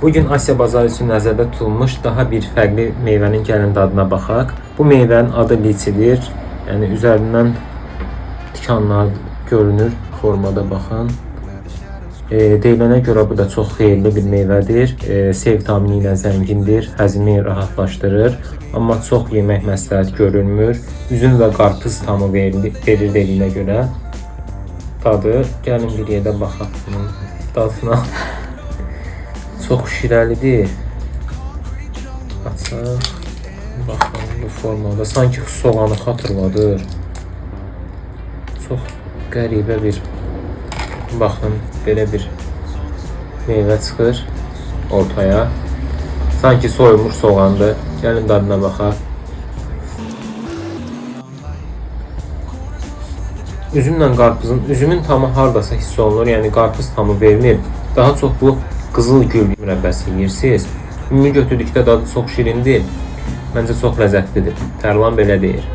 Bugün Asiya bazarı üçün nəzərdə tutulmuş daha bir fərqli meyvənin gəlin dadına baxaq. Bu meyvənin adı liçidir. Yəni üzərindən tikanlar görünür formada baxın. Deyilənə görə bu da çox xeyirli bir meyvədir. C vitamini ilə zəngindir, həzmi rahatlaşdırır. Amma çox yemək məsləhət görülmür. Üzüm və qarpız tamı verir dediyinə görə. Dadı, gəlin bir yerdə baxaq bunun dadına. Çox şirəlidir. Açaq. Baxın bu formada. Sanki soğanı xatırladır. Çox qəribə bir, baxın, belə bir meyvə çıxır ortaya. Sanki soyulmuş soğandır. Gəlin dadına baxaq. Üzümlə qarpızın, üzümün tamı hardasa hiss olunur. Yəni qarpız tamı vermir. Daha çox bu qızıl gül mürəbbəsi yeyirsiniz. Ümumi götürdükdə dadı çox şirindir. Məncə çox ləzzətlidir. Tərlan belə deyir.